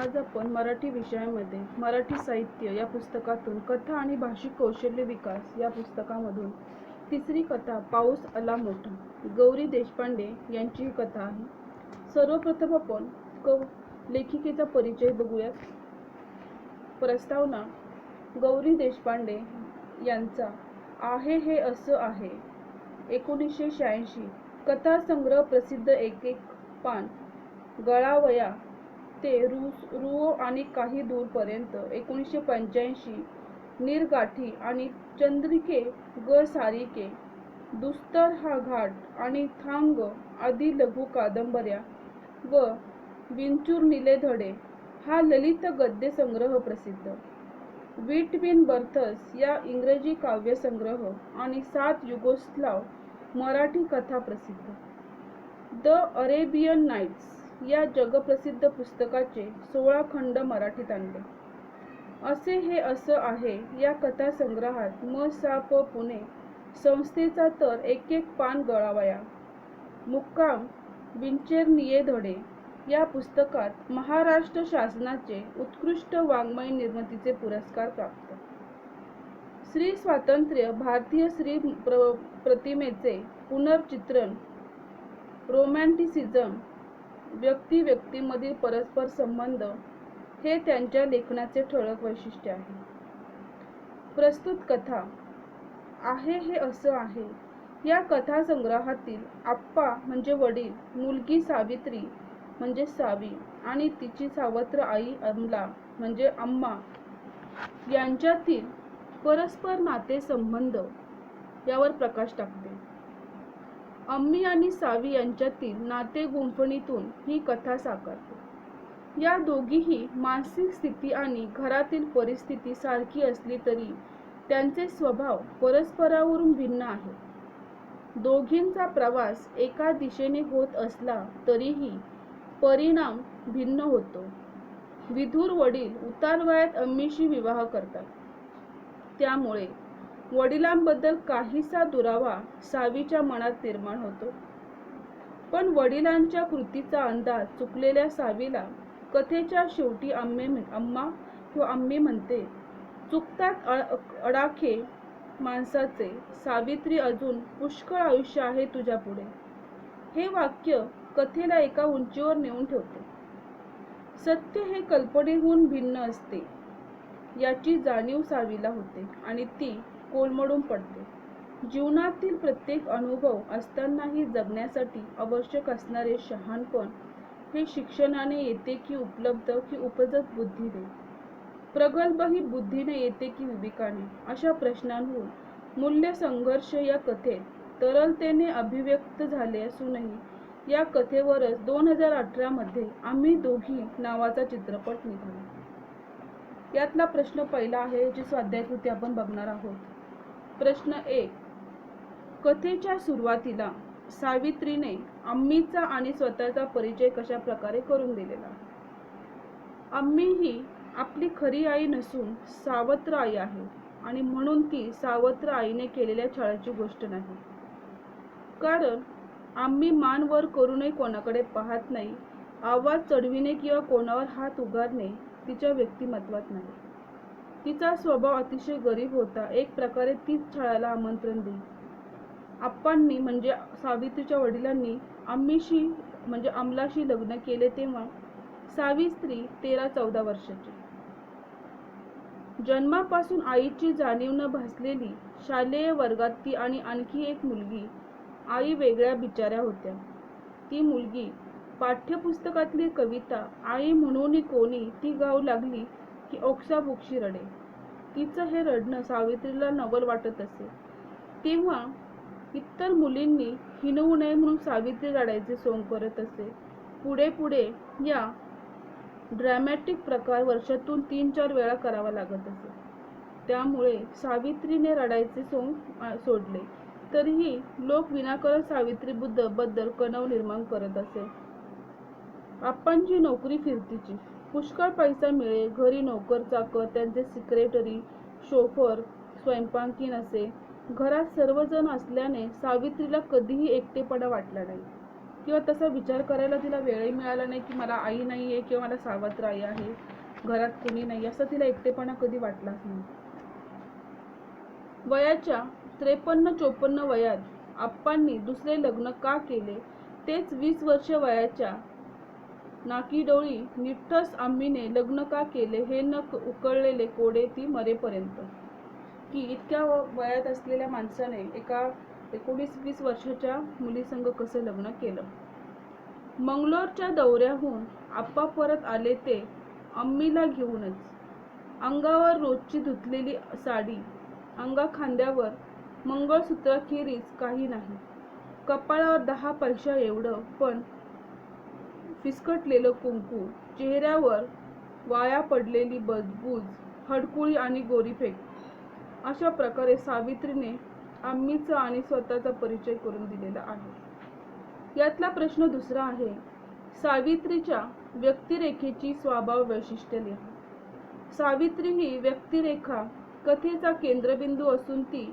आज आपण मराठी विषयामध्ये मराठी साहित्य या पुस्तकातून कथा आणि भाषिक कौशल्य विकास या पुस्तकामधून तिसरी कथा पाऊस आला मोठा गौरी देशपांडे यांची ही कथा आहे. सर्वप्रथम आपण लेखिकेचा परिचय बघूयात. प्रस्तावना. गौरी देशपांडे यांचा आहे हे असं आहे 1986 कथासंग्रह प्रसिद्ध एक एक पान गळावया ते रुओ आणि काही दूरपर्यंत 1985 नीरगाठी आणि चंद्रिके ग सारिके दुस्तर हा घाट आणि थांग आदी लघु कादंबऱ्या व विंचूर निले धडे हा ललित गद्य संग्रह प्रसिद्ध. बिटवीन बर्थ्स या इंग्रजी काव्यसंग्रह आणि 7 युगोस्लाव मराठी कथा प्रसिद्ध. द अरेबियन नाईट्स या जगप्रसिद्ध पुस्तकाचे 16 खंड मराठीत आणले. असे हे असं आहे या कथासंग्रहात म सा प पुणे संस्थेचा तर एक एक पान गळावया. मुक्काम विंचूर निले धडे या पुस्तकात महाराष्ट्र शासनाचे उत्कृष्ट वाङ्मय निर्मितीचे पुरस्कार प्राप्त. श्री स्वातंत्र्य भारतीय श्री प्रतिमेचे पुनर्चित्रण रोमॅन्टिसिझम व्यक्ती व्यक्तीमधील परस्पर संबंध हे त्यांच्या लेखनाचे ठळक वैशिष्ट्य आहे. प्रस्तुत कथा आहे हे असं आहे या कथासंग्रहातील आप्पा म्हणजे वडील, मुलगी सावित्री म्हणजे सावी आणि तिची सावत्र आई अमला म्हणजे अम्मा यांच्यातील परस्पर नातेसंबंध यावर प्रकाश टाकते. अम्मी आणि सावी यांच्यातील नातेगुंफणीतून ही कथा साकारते. या दोघीही मानसिक स्थिती आणि घरातील परिस्थिती सारखी असली तरी त्यांचे स्वभाव परस्परावरून भिन्न आहेत. दोघींचा प्रवास एका दिशेने होत असला तरीही परिणाम भिन्न होतो. विधुर वडील उतार वयात अम्मीशी विवाह करतात. त्यामुळे वडिलांबद्दल काहीसा दुरावा सावीच्या मनात निर्माण होतो. पण वडिलांच्या कृतीचा अंदाज चुकलेल्या सावीला कथेच्या शेवटी अम्मा किंवा अम्मी म्हणते, चुकतात अडाखे माणसाचे, सावित्री अजून पुष्कळ आयुष्य आहे तुझ्या पुढे. हे वाक्य कथेला एका उंचीवर नेऊन ठेवते. सत्य हे कल्पनेहून भिन्न असते याची जाणीव सावीला होते आणि ती कोलमडून पडते. जीवनातील प्रत्येक अनुभव असतानाही जगण्यासाठी आवश्यक असणारे शहाणपण हे शिक्षणाने येते की उपलब्ध की उपजत बुद्धीने? प्रगल्भ ही बुद्धीने येते की विवेकाने? अशा प्रश्नांहून मूल्य संघर्ष या कथेत तरलतेने अभिव्यक्त झाले असूनही या कथेवरच 2018 मध्ये आम्ही दोघी नावाचा चित्रपट निघाला. यातला प्रश्न पहिला आहे जी स्वाध्यायकृती आपण बघणार आहोत. प्रश्न 1. कथेच्या सुरुवातीला सावित्रीने अम्मीचा आणि स्वतःचा परिचय कशा प्रकारे करून दिलेला? अम्मी ही आपली खरी आई नसून सावत्र आई आहे आणि म्हणून ती सावत्र आईने केलेल्या छळाची गोष्ट नाही. कारण आम्ही मान वर करूनही कोणाकडे पाहत नाही, आवाज चढविणे किंवा कोणावर हात उगारणे तिच्या व्यक्तिमत्वात नाही. तिचा स्वभाव अतिशय गरीब होता. एक प्रकारे तीच छळाला आमंत्रण देई. आप्पांनी म्हणजे सावित्रीच्या वडिलांनी अम्मीशी म्हणजे अमलाशी लग्न केले तेव्हा सावित्री 13-14 वर्षाची. जन्मापासून आईची जाणीव न भासलेली शालेय वर्गात ती आणि आणखी एक मुलगी आई वेगळ्या बिचाऱ्या होत्या. ती मुलगी पाठ्यपुस्तकातली कविता आई म्हणून कोणी ती गाऊ लागली की ओक्साबोक्शी रडे. तिचं हे रडणं सावित्रीला नवल वाटत असे. तेव्हा इतर मुलींनी हिणवू नये म्हणून सावित्री रडायचे सोंग करत असे. पुढे पुढे या ड्रॅमॅटिक प्रकार वर्षातून 3-4 वेळा करावा लागत असे. त्यामुळे सावित्रीने रडायचे सोंग सोडले तरीही लोक विनाकारण सावित्रीबद्दल कणव निर्माण करत असे. आप्पांची नोकरी फिरतीची. पुष्कळ पैसा मिळे. घरी नोकर चाकर, त्यांचे सेक्रेटरी, शोफर, स्वयंपाकीण असे. घरात सर्वजण असल्याने सावित्रीला कधीही एकटेपणा वाटला नाही. किंवा तसा विचार करायला तिला वेळही मिळाला नाही की मला आई नाही आहे किंवा मला सावत्र आई आहे, घरात कोणी नाही, असं तिला एकटेपणा कधी वाटलाच नाही. वयाच्या 53-54 वयात आप्पांनी दुसरे लग्न का केले तेच 20 वर्ष वयाच्या नाकीडोळी निठ्ठस आम्मीने लग्न का केले हे न उकळलेले कोडे ती मरेपर्यंत, की इतक्या वयात असलेल्या माणसाने एका 19-20 वर्षाच्या मुलीसंग कसं लग्न केलं. मंगलोरच्या दौऱ्याहून आप्पा परत आले ते अम्मीला घेऊनच. अंगावर रोजची धुतलेली साडी, खांद्यावर मंगळसूत्राखेरीज काही नाही, कपाळावर 10 पैशा एवढं पण फिसकटलेलं कुंकू, चेहऱ्यावर वाया पडलेली बजबूज, हडकुळी आणि गोरीफेक. अशा प्रकारे सावित्रीने आम्मीचा आणि स्वतःचा परिचय करून दिलेला आहे. यातला प्रश्न दुसरा आहे, सावित्रीच्या व्यक्तिरेखेची स्वभाव वैशिष्ट्ये लिहा. सावित्री ही व्यक्तिरेखा कथेचा केंद्रबिंदू असून ती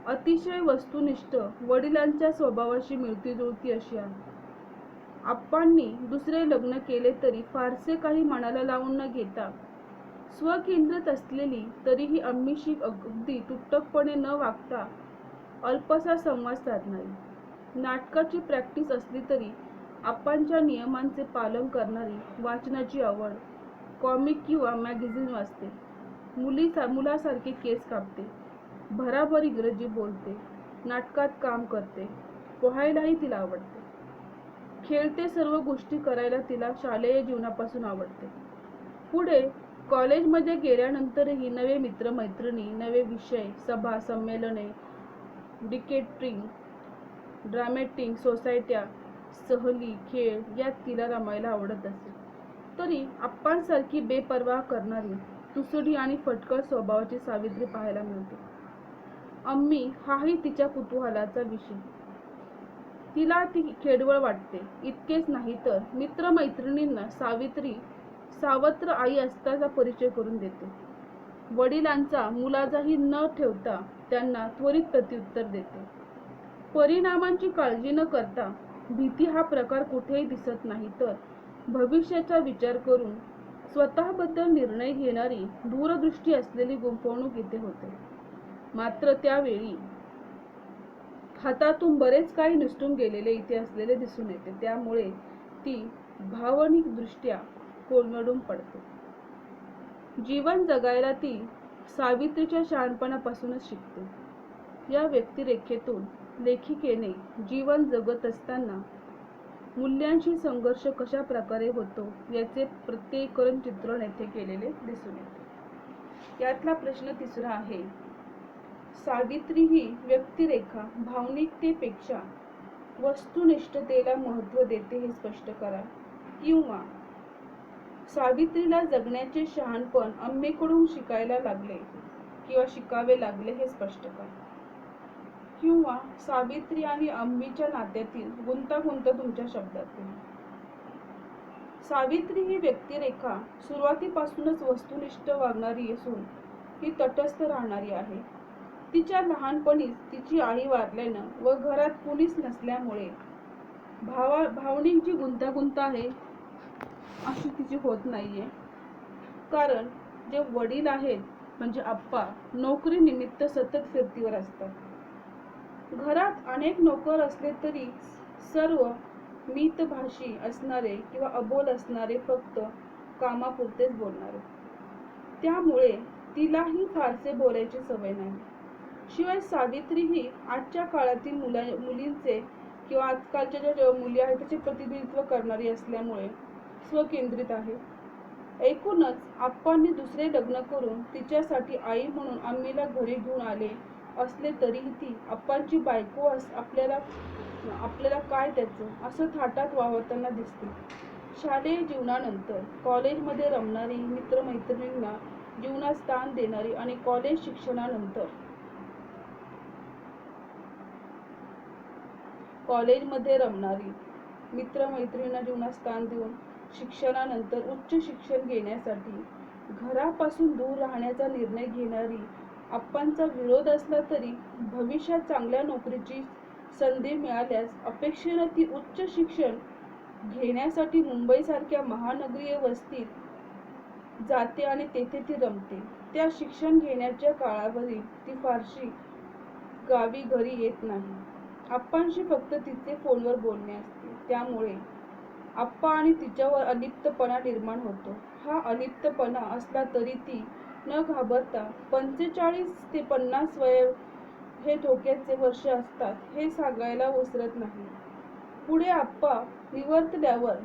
अतिशय वस्तुनिष्ठ, वडिलांच्या स्वभावाशी मिळतीजुळती अशी आहे. आप्पांनी दुसरे लग्न केले तरी फारसे काही मनाला लावून न घेता, स्वकेंद्रित असलेली तरीही अम्मीशी अगदी तुटकपणे न वागता अल्पसा संवाद साधणारी, नाटकाची प्रॅक्टिस असली तरी आप्पांच्या नियमांचे पालन करणारी, वाचनाची आवड, कॉमिक किंवा मॅगझिन वाचते, मुलासारखे केस कापते, भराभर इंग्रजी बोलते, नाटकात काम करते, पोहायलाही तिला आवडते, खेळते, सर्व गोष्टी करायला तिला शालेय जीवनापासून आवडते. पुढे कॉलेजमध्ये गेल्यानंतरही नवे मित्रमैत्रिणी, नवे विषय, सभा संमेलने, डिकेटिंग, ड्रामेटिंग, सोसायट्या, सहली, खेळ यात तिला रमायला आवडत असे. तरी आप्पांसारखी बेपर्वा करणारी, तुसडी आणि फटकळ स्वभावाची सावित्री पाहायला मिळते. अम्मी हाही तिच्या कुतूहलाचा विषय. तिला ती खेडवळ वाटते. इतकेच नाही तर मित्रमैत्रिणींना सावित्री सावत्र आई असल्याचा परिचय करून देते. वडिलांचा मुलाजाही न ठेवता त्यांना त्वरित प्रत्युत्तर देते. परिणामांची काळजी न करता, भीती हा प्रकार कुठेही दिसत नाही, तर भविष्याचा विचार करून स्वतःबद्दल निर्णय घेणारी, दूरदृष्टी असलेली गुंफवणूक इथे होते. मात्र त्यावेळी हातातून बरेच काही निसटून गेलेले इथे असलेले दिसून येते. त्यामुळे ती भावनिकदृष्ट्या कोलमडून पडते. जीवन जगायला ती सावित्रीच्या शहाणपणापासूनच शिकते. या व्यक्तिरेखेतून लेखिकेने जीवन जगत असताना मूल्यांशी संघर्ष कशा प्रकारे होतो याचे प्रत्येकरण चित्रण येथे केलेले दिसून येते. यातला प्रश्न तिसरा आहे, सावित्री ही व्यक्तिरेखा भावनिकतेपेक्षा वस्तुनिष्ठतेला महत्त्व देते हे स्पष्ट करा, किंवा सावित्रीला जगण्याचे शहाणपण अम्मीकडून शिकायला लागले किंवा शिकावे लागले हे स्पष्ट करा, किंवा सावित्री आणि अम्मीच्या नात्यातील गुंतागुंत तुमच्या शब्दात लिहा. सावित्री ही व्यक्तिरेखा सुरुवातीपासूनच वस्तुनिष्ठ वागणारी असून ती तटस्थ राहणारी आहे. तिच्या लहानपणीच तिची आई वारल्यानं व घरात कुणीच नसल्यामुळे भावनिक जी गुंतागुंत आहे अशी तिची होत नाहीये. कारण जे वडील आहेत म्हणजे आप्पा नोकरी निमित्त सतत फिरतीवर असतात. घरात अनेक नोकर असले तरी सर्व मितभाषी असणारे किंवा अबोल असणारे, फक्त कामापुरतेच बोलणारे. त्यामुळे तिलाही फारसे बोलायची सवय नाही. शिवाय सावित्री ही आजच्या काळातील मुलींचे किंवा आजकालच्या ज्या मुली आहेत त्याचे प्रतिनिधित्व करणारी असल्यामुळे स्वकेंद्रित आहे. एकूणच आप्पांनी दुसरे लग्न करून तिच्यासाठी आई म्हणून अम्मीला घरी घेऊन आले असले तरीही ती आप्पांची बायको आपल्याला काय त्याचं असं थाटात वावरताना दिसते. शालेय जीवनानंतर कॉलेजमध्ये रमणारी, मित्रमैत्रिणींना जीवनात स्थान देणारी आणि कॉलेज शिक्षणानंतर कॉलेजमध्ये रमणारी, मित्रमैत्रिणींना जीवनात स्थान देऊन शिक्षणानंतर उच्च शिक्षण घेण्यासाठी घरापासून दूर राहण्याचा निर्णय घेणारी, आप्पांचा विरोध असला तरी भविष्यात चांगल्या नोकरीची संधी मिळाल्यास अपेक्षेनं ती उच्च शिक्षण घेण्यासाठी मुंबईसारख्या महानगरीय वस्तीत जाते आणि तेथे ती रमते. त्या शिक्षण घेण्याच्या काळावरील ती फारशी गावी घरी येत नाही. आप्पांशी फक्त तिचे फोनवर बोलणे असते. त्यामुळे आप्पा आणि तिच्यावर अलिप्तपणा निर्माण होतो. हा अलिप्तपणा असला तरी ती न घाबरता 45 ते 50 वय हे धोक्याचे वर्ष असतात हे सांगायला विसरत नाही. पुढे आप्पा निवर्तल्यावर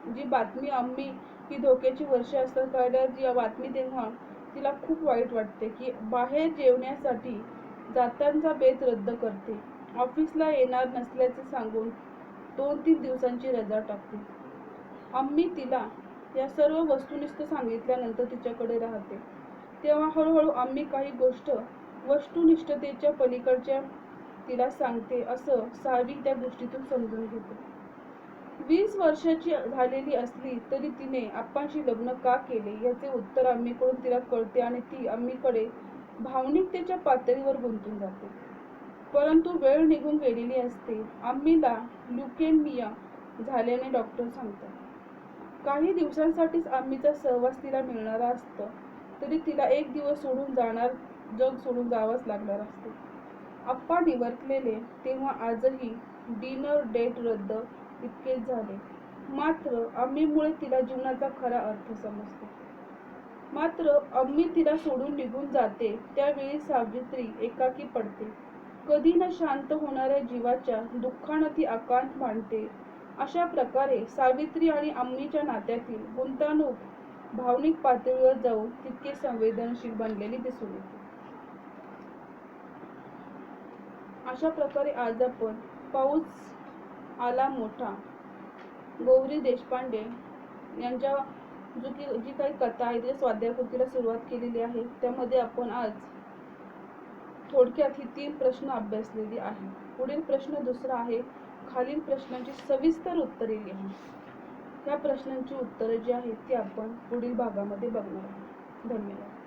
जी बातमी आम्ही ही धोक्याची वर्षे असतात कळल्यावर जी बातमी तेव्हा तिला खूप वाईट वाटते की बाहेर जेवण्यासाठी जातांचा बेत रद्द करते. ऑफिसला येणार नसल्याचे सांगून 2-3 दिवसांची रजा टाकते. आम्ही तिला या सर्व वस्तुनिष्ठ सांगितल्यानंतर तिच्याकडे राहते. तेव्हा हळूहळू आम्ही काही गोष्ट वस्तुनिष्ठतेच्या पलीकडच्या तिला सांगते असं सावी त्या गोष्टीतून समजून घेते. 20 वर्षाची झालेली असली तरी तिने आप्पांशी लग्न का केले याचे उत्तर आम्हीकडून तिला कळते आणि ती आम्हीकडे भावनिकतेच्या पातळीवर गुंतून जाते. परंतु वेळ निघून गेलेली असते. आम्हीला ल्युकेमिया झाल्याने डॉक्टर सांगतात. काही दिवसांसाठीच आम्हीचा सहवास तिला मिळणारा असतं तरी तिला एक दिवस सोडून जग सोडून जावंच लागणार असते. आप्पा निवर्तलेले तेव्हा आजही डिनर डेट रद्द इतकेच झाले. मात्र आम्हीमुळे तिला जीवनाचा खरा अर्थ समजतो. मात्र आम्ही तिला सोडून निघून जाते त्यावेळी सावित्री एकाकी पडते. कधी न शांत होणाऱ्या जीवाच्या दुःखानं ती आकांत मांडते. अशा प्रकारे सावित्री आणि आम्हीच्या नात्यातील गुंतवणूक भावनिक पातळीवर जाऊन तितके संवेदनशील बनलेली दिसून येते. अशा प्रकारे आज आपण पाऊस आला मोठा गौरी देशपांडे यांच्या जी काही कथा आहे त्या स्वाध्यायकृतीला सुरुवात केलेली आहे. त्यामध्ये आपण आज थोडक्यात ही 3 प्रश्न अभ्यासलेली आहे. पुढील प्रश्न दुसरा आहे, खालील प्रश्नांची सविस्तर उत्तरे लिहा. ह्या प्रश्नांची उत्तरे जी आहेत ती आपण पुढील भागामध्ये बघणार आहोत. धन्यवाद.